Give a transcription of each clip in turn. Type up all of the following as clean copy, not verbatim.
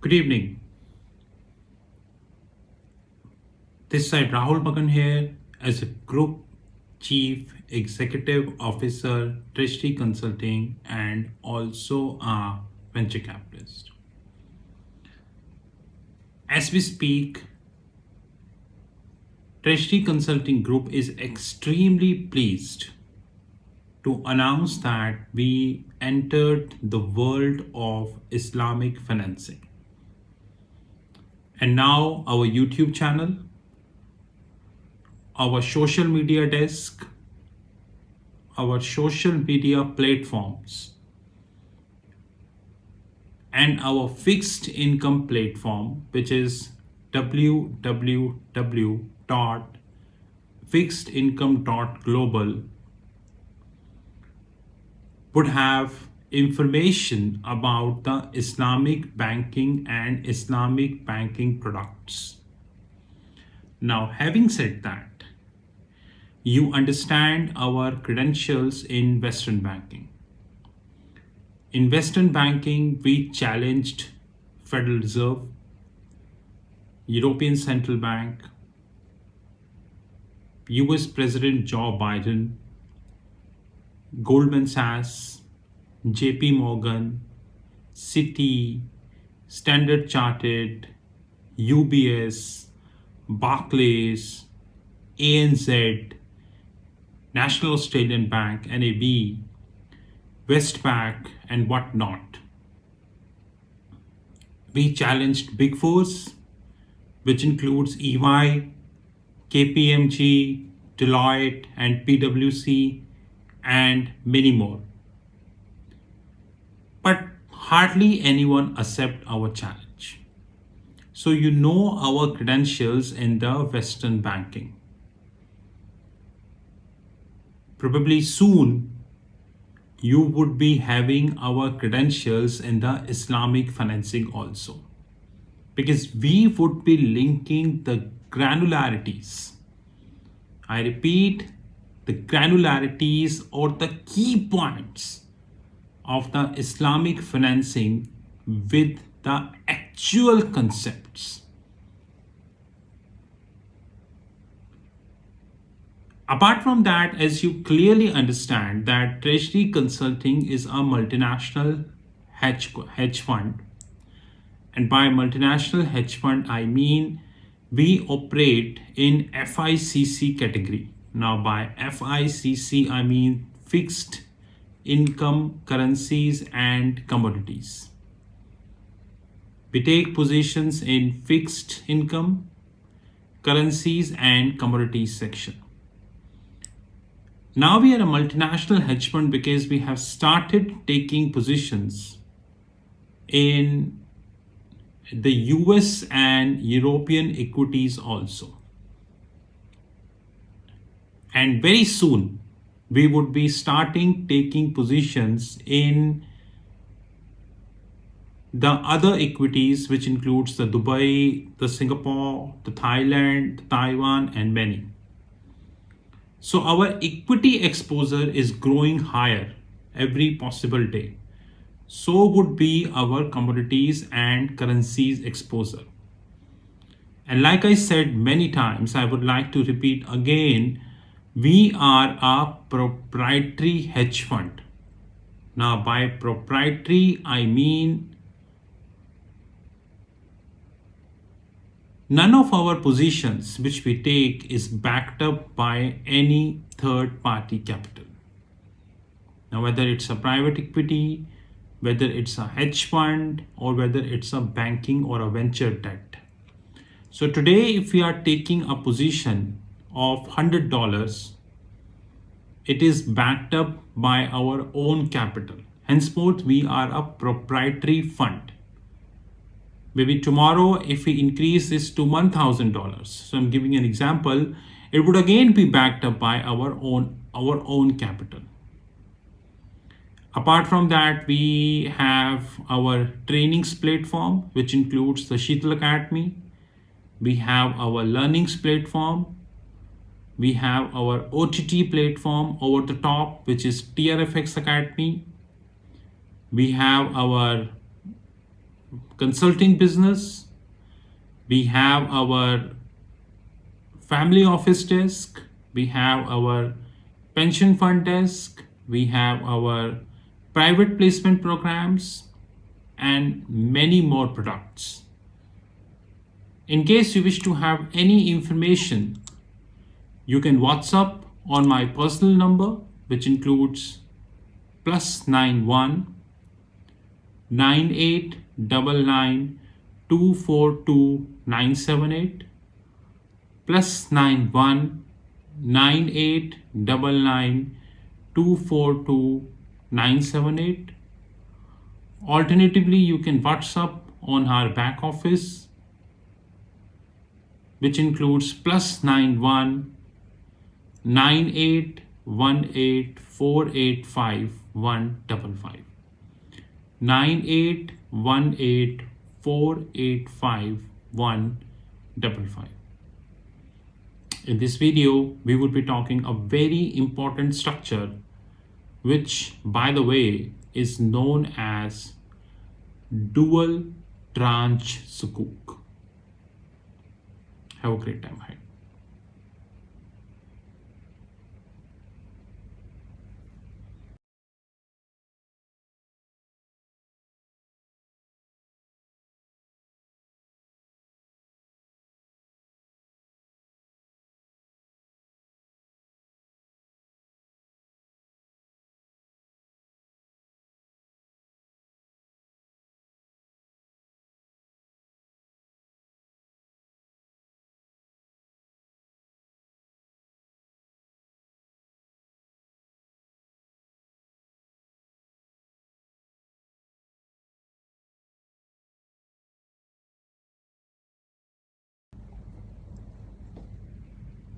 Good evening. This side Rahul Magan here as a Group Chief Executive Officer, Treasury Consulting, and also a venture capitalist. As we speak, Treasury Consulting Group is extremely pleased to announce that we entered the world of Islamic financing. And now our YouTube channel, our social media desk, our social media platforms, and our fixed income platform, which is www.fixedincome.global, would have information about the Islamic banking and Islamic banking products. Now, having said that, you understand our credentials in Western banking. In Western banking, we challenged Federal Reserve, European Central Bank, US President Joe Biden, Goldman Sachs, JP Morgan, Citi, Standard Chartered, UBS, Barclays, ANZ, National Australian Bank, NAB, Westpac, and whatnot. We challenged Big Fours, which includes EY, KPMG, Deloitte, and PwC, and many more. But hardly anyone accept our challenge. So you know our credentials in the Western banking. Probably soon you would be having our credentials in the Islamic financing also, because we would be linking the granularities. I repeat, the granularities or the key points of the Islamic financing with the actual concepts. Apart from that, as you clearly understand that Treasury Consulting is a multinational hedge fund. And by multinational hedge fund, I mean we operate in FICC category. Now by FICC, I mean fixed income, currencies, and commodities. We take positions in fixed income, currencies, and commodities section. Now we are a multinational hedge fund because we have started taking positions in the US and European equities also. And very soon we would be starting taking positions in the other equities, which includes the Dubai, the Singapore, the Thailand, the Taiwan, and many. So our equity exposure is growing higher every possible day. So would be our commodities and currencies exposure. And like I said many times, I would like to repeat again, we are a proprietary hedge fund. Now by proprietary, I mean none of our positions which we take is backed up by any third party capital. Now, whether it's a private equity, whether it's a hedge fund, or whether it's a banking or a venture debt. So today, if we are taking a position of $100, it is backed up by our own capital. Henceforth, we are a proprietary fund. Maybe tomorrow, if we increase this to $1,000, so I'm giving an example, it would again be backed up by our own capital. Apart from that, we have our trainings platform, which includes the Sheetal Academy. We have our learnings platform. We have our OTT platform over the top, which is TRFX Academy. We have our consulting business, we have our family office desk, we have our pension fund desk, we have our private placement programs, and many more products. In case you wish to have any information, you can WhatsApp on my personal number, which includes +91 9899 242 978, +91 9899 242 978. Alternatively, you can WhatsApp on our back office, which includes +91 9818 485 155, 9818 485 155. In this video, we will be talking a very important structure, which, by the way, is known as dual tranche Sukuk. Have a great time ahead.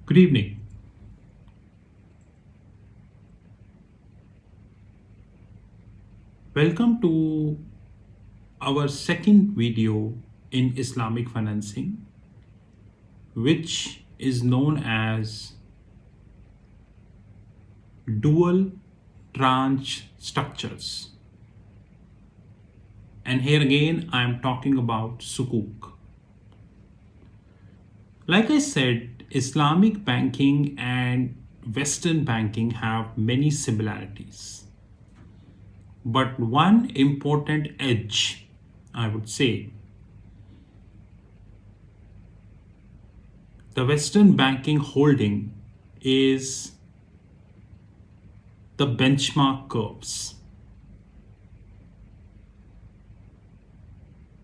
Good evening. Welcome to our second video in Islamic financing, which is known as dual tranche structures. And here again, I am talking about Sukuk. Like I said, Islamic banking and Western banking have many similarities. But one important edge, I would say, the Western banking holding is the benchmark curves.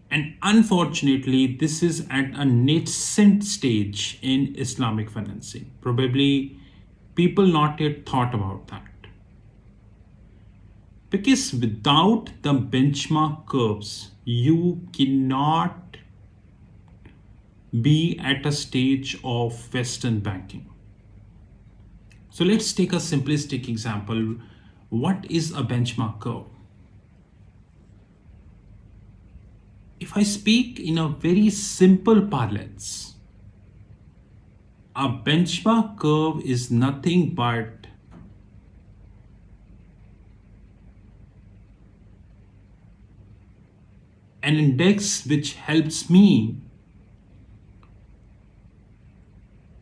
And unfortunately, this is at a nascent stage in Islamic financing. Probably people not yet thought about that. Because without the benchmark curves, you cannot be at a stage of Western banking. So let's take a simplistic example. What is a benchmark curve? If I speak in a very simple parlance, a benchmark curve is nothing but an index which helps me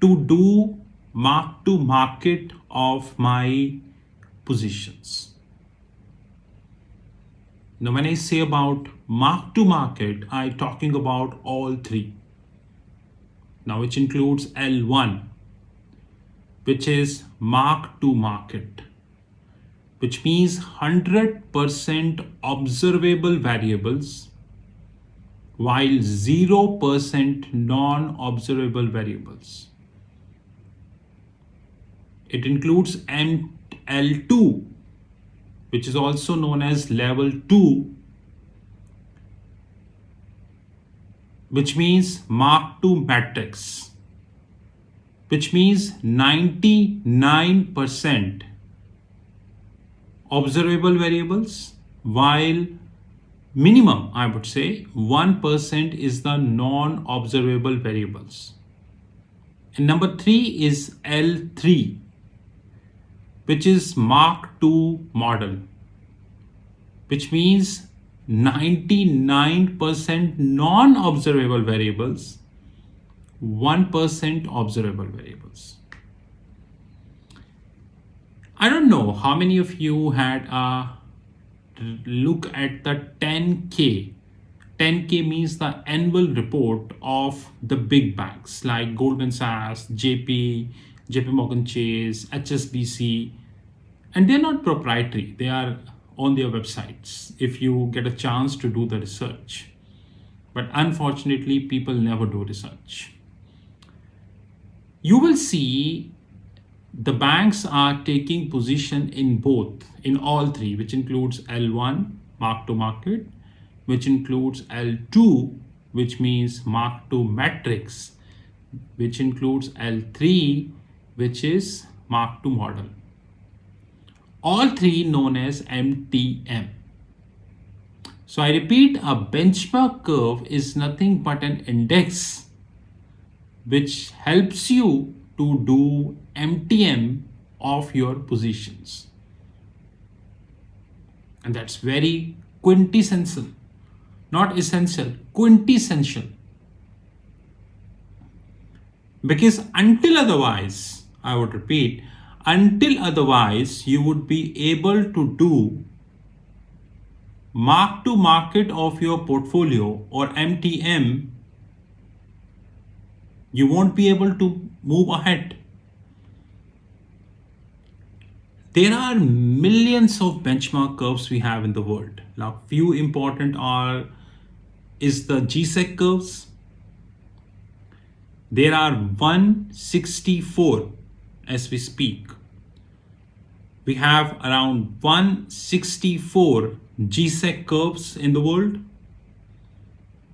to do mark to market of my positions. Now, when I say about mark to market, I'm talking about all three. Now, which includes L1, which is mark to market, which means 100% observable variables, while 0% non-observable variables. It includes L2, which is also known as level 2, which means mark to matrix, which means 99% observable variables, while minimum, I would say, 1% is the non-observable variables. And number 3 is L3, which is mark to model, which means 99% non-observable variables, 1% observable variables. I don't know how many of you had a look at the 10K. 10K means the annual report of the big banks like Goldman Sachs, JP Morgan Chase, HSBC, and they're not proprietary. They are on their websites if you get a chance to do the research. But unfortunately, people never do research. You will see the banks are taking position in all three, which includes L1, mark to market, which includes L2, which means mark to matrix, which includes L3, which is mark to model. All three known as MTM. So I repeat, a benchmark curve is nothing but an index which helps you to do MTM of your positions. And that's very quintessential, not essential, quintessential. Because until otherwise, I would repeat, until otherwise, you would be able to do mark to market of your portfolio or MTM, you won't be able to move ahead. There are millions of benchmark curves we have in the world. Now, few important is the GSEC curves. There are 164 as we speak. We have around 164 GSEC curves in the world.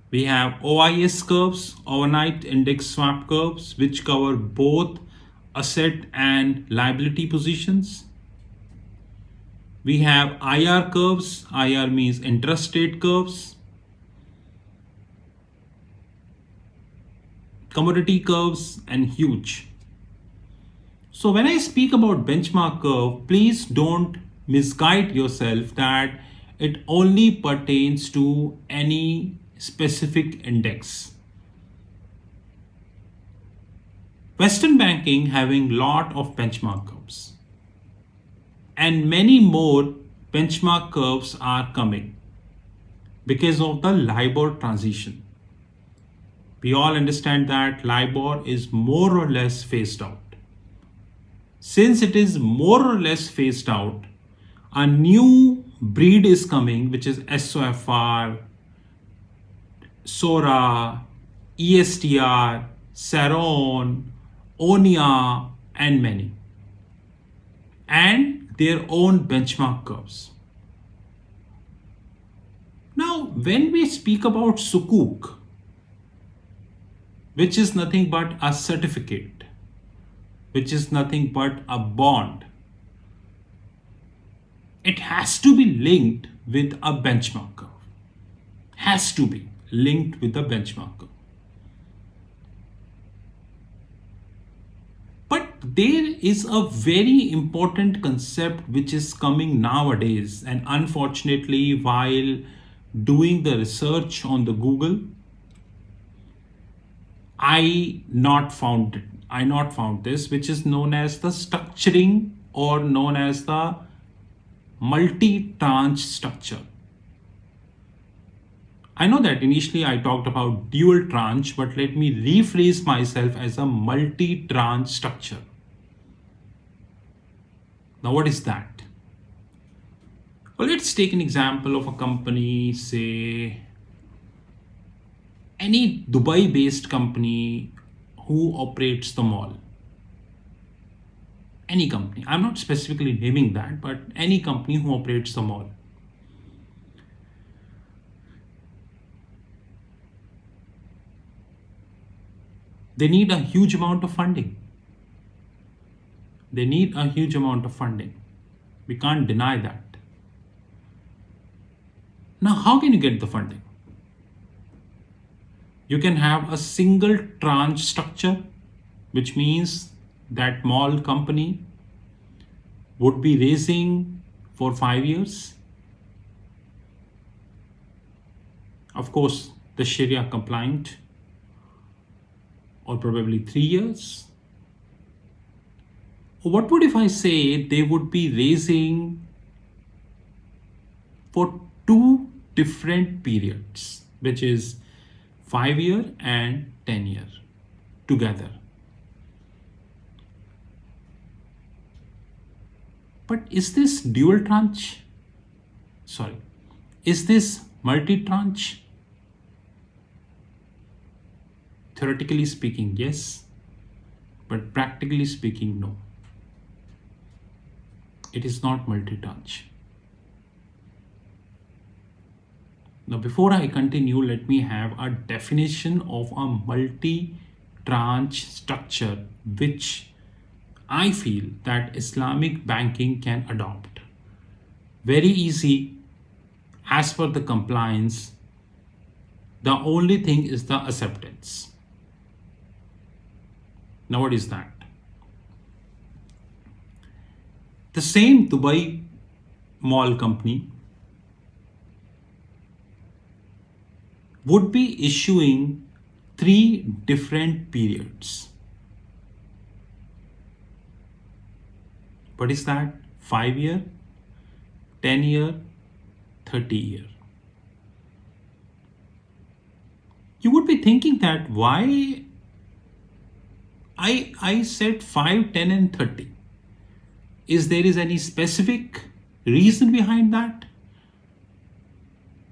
We have OIS curves, overnight index swap curves, which cover both asset and liability positions. We have IR curves. IR means interest rate curves. Commodity curves, and huge. So when I speak about benchmark curve, please don't misguide yourself that it only pertains to any specific index. Western banking having lot of benchmark curves, and many more benchmark curves are coming because of the LIBOR transition. We all understand that LIBOR is more or less phased out. Since it is more or less phased out, a new breed is coming, which is SOFR, SORA, ESTR, Saron, ONIA, and many, and their own benchmark curves. Now, when we speak about Sukuk, which is nothing but a certificate, which is nothing but a bond, it has to be linked with a benchmark curve. Has to be linked with the benchmark curve. But there is a very important concept which is coming nowadays, and unfortunately, while doing the research on the Google, I not found this, which is known as the structuring or known as the multi-tranche structure. I know that initially I talked about dual tranche, but let me rephrase myself as a multi-tranche structure. Now, what is that? Well, let's take an example of a company, say any Dubai-based company who operates the mall. Any company, I'm not specifically naming that, but any company who operates the mall. They need a huge amount of funding. We can't deny that. Now, how can you get the funding? You can have a single tranche structure, which means that mall company would be raising for 5 years. Of course, the Sharia compliant, or probably 3 years. What would if I say they would be raising for two different periods, which is 5 year and 10 year together? But is this dual tranche? Sorry, is this multi tranche? Theoretically speaking, yes, but practically speaking, no. It is not multi tranche. Now, before I continue, let me have a definition of a multi tranche structure which I feel that Islamic banking can adopt. Very easy, as per the compliance. The only thing is the acceptance. Now, what is that? The same Dubai Mall company would be issuing 3 different periods. What is that? 5 year, 10 year, 30 year. You would be thinking that why I said 5, 10 and 30. Is there is any specific reason behind that?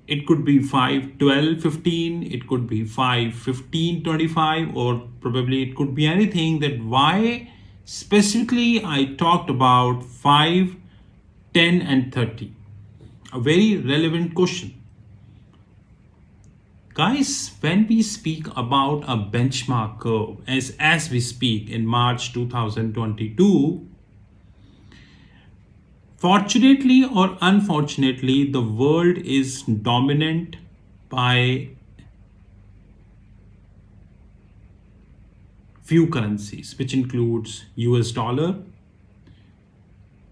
It could be 5, 12, 15, it could be 5, 15, 25, or probably it could be anything. That why specifically I talked about 5, 10 and 30. A very relevant question. Guys, when we speak about a benchmark curve, as we speak in March 2022, fortunately or unfortunately, the world is dominant by few currencies, which includes US dollar,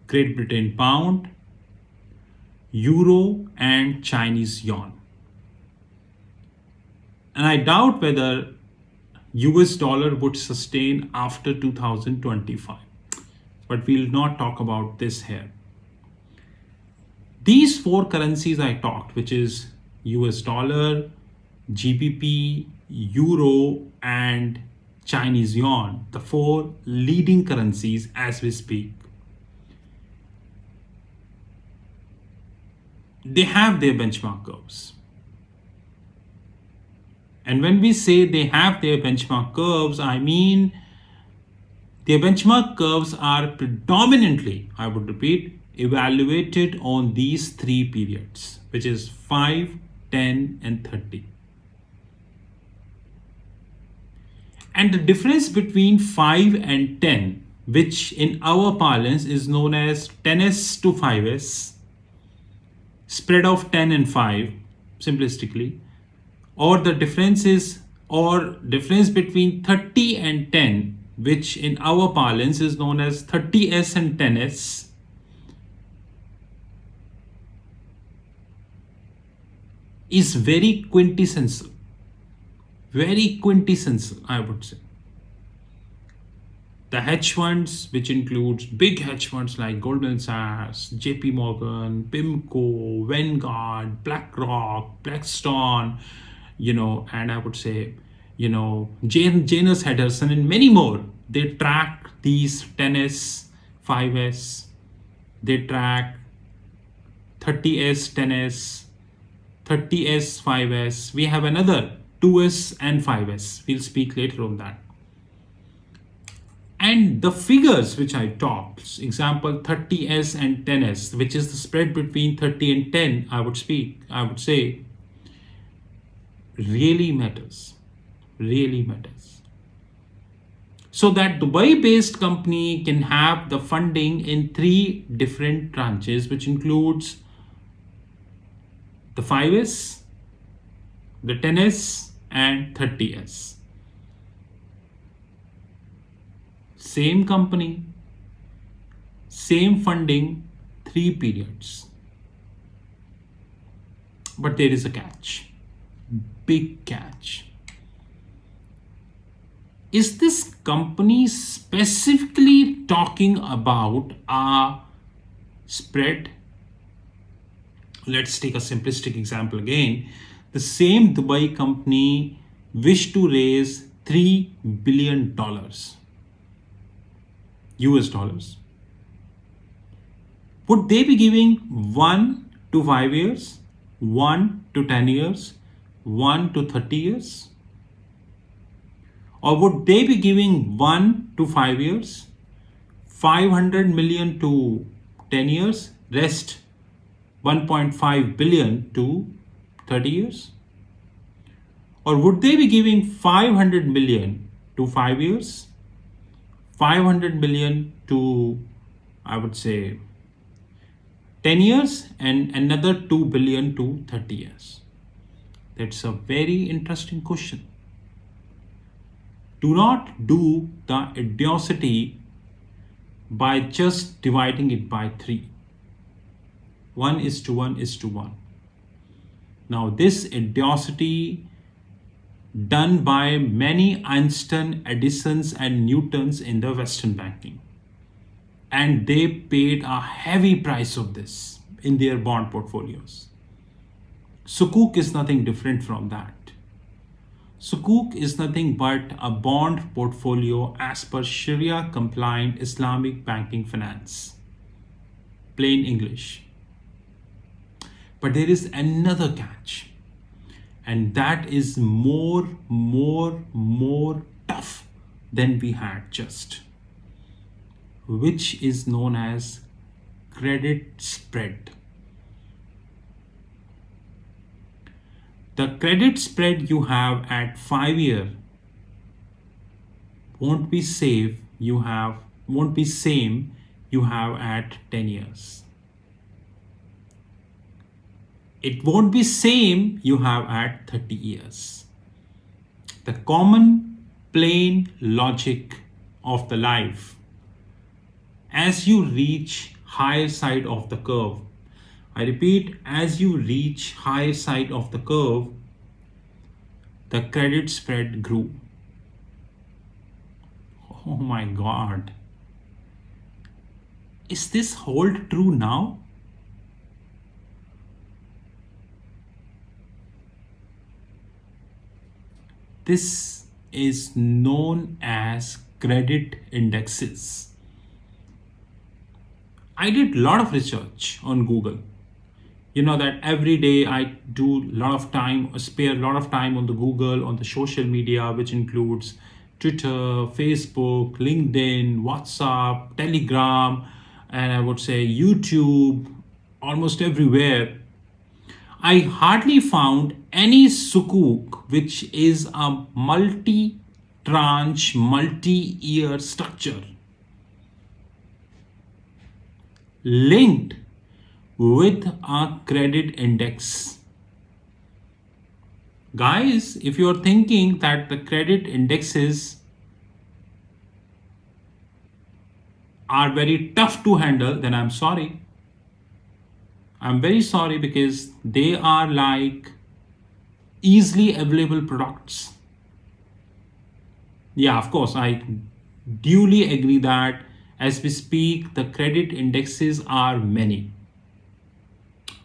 Great Britain pound, euro, and Chinese yuan. And I doubt whether US dollar would sustain after 2025. But we'll not talk about this here. These 4 currencies I talked, which is US dollar, GBP, euro, and Chinese yuan, the 4 leading currencies as we speak, they have their benchmark curves. And when we say they have their benchmark curves, I mean their benchmark curves are predominantly, I would repeat, evaluated on these 3 periods, which is 5, 10, and 30. And the difference between 5 and 10, which in our parlance is known as 10s to 5s, spread of 10 and 5, simplistically, or the difference between 30 and 10, which in our parlance is known as 30s and 10s, is very quintessential, I would say. The hedge funds, which includes big hedge funds like Goldman Sachs, JP Morgan, PIMCO, Vanguard, BlackRock, Blackstone, and I would say, Janus Henderson and many more, they track these 10s, 5s, they track 30s, 10s, 30s, 5s. We have another 2s and 5s. We'll speak later on that. And the figures which I talked, example 30s and 10s, which is the spread between 30 and 10, I would say, really matters. So that Dubai-based company can have the funding in 3 different tranches, which includes the 5s, the 10s, and 30s. Same company, same funding, 3 periods. But there is a catch. big catch. Is this company specifically talking about a spread? Let's take a simplistic example again. The same Dubai company wished to raise $3 billion US dollars. Would they be giving 1 to 5 years, 1 to 10 years, 1 to 30 years? Or would they be giving 1 to 5 years, 500 million to 10 years, rest 1.5 billion to 30 years? Or would they be giving 500 million to 5 years, 500 million to, I would say, 10 years, and another 2 billion to 30 years? That's a very interesting question. Do not do the idiocy by just dividing it by 3. 1 is to 1 is to 1. Now, this idiocy done by many Einstein, Edisons, and Newtons in the Western banking. And they paid a heavy price of this in their bond portfolios. Sukuk is nothing different from that. Sukuk is nothing but a bond portfolio as per Sharia compliant Islamic banking finance. Plain English. But there is another catch, and that is more tough than we had just, which is known as credit spread. The credit spread you have at 5 year won't be same you have at 10 years. It won't be same you have at 30 years. The common plain logic of the life, as you reach higher side of the curve, I repeat, as you reach higher side of the curve, the credit spread grew. Oh my God. Is this hold true now? This is known as credit indexes. I did a lot of research on Google. You know that every day I spare a lot of time on the Google, on the social media, which includes Twitter, Facebook, LinkedIn, WhatsApp, Telegram, and I would say YouTube, almost everywhere. I hardly found any Sukuk, which is a multi-tranche, multi-year structure, linked with a credit index. Guys, if you're thinking that the credit indexes are very tough to handle, then I'm sorry. I'm very sorry, because they are like easily available products. Yeah, of course, I duly agree that as we speak, the credit indexes are many.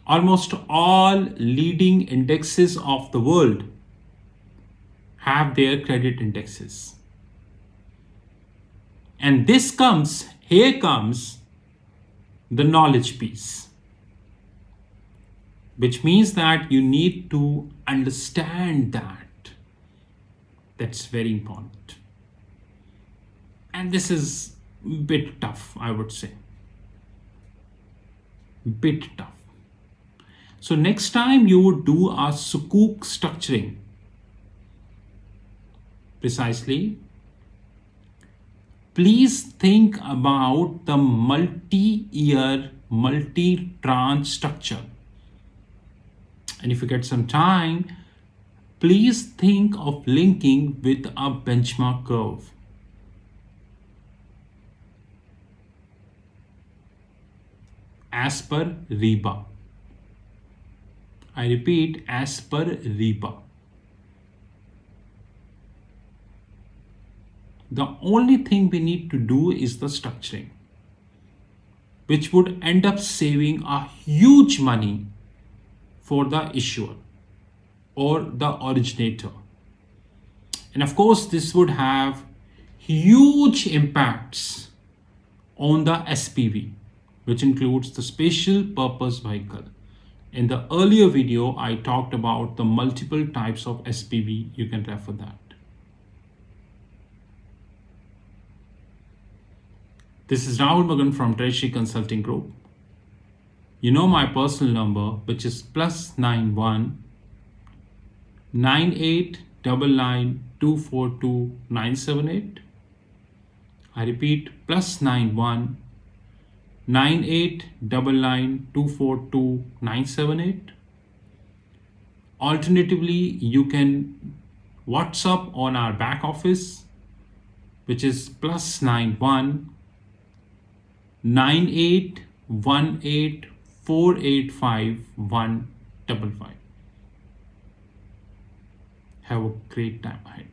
Almost all leading indexes of the world have their credit indexes. And here comes the knowledge piece, which means that you need to understand that. That's very important. And this is a bit tough, I would say. Bit tough. So next time you would do a Sukuk structuring, precisely, please think about the multi-year, multi-tranche structure. And if you get some time, please think of linking with a benchmark curve. As per RIBA. I repeat, as per RIBA. The only thing we need to do is the structuring, which would end up saving a huge money for the issuer or the originator. And of course, this would have huge impacts on the SPV, which includes the special purpose vehicle. In the earlier video, I talked about the multiple types of SPV. You can refer that. This is Rahul Magan from Treasury Consulting Group. You know my personal number, which is +91 9899 242 978. I repeat, +91 9899 242 978. Alternatively, you can WhatsApp on our back office, which is +91 9818 485 155. Have a great time ahead.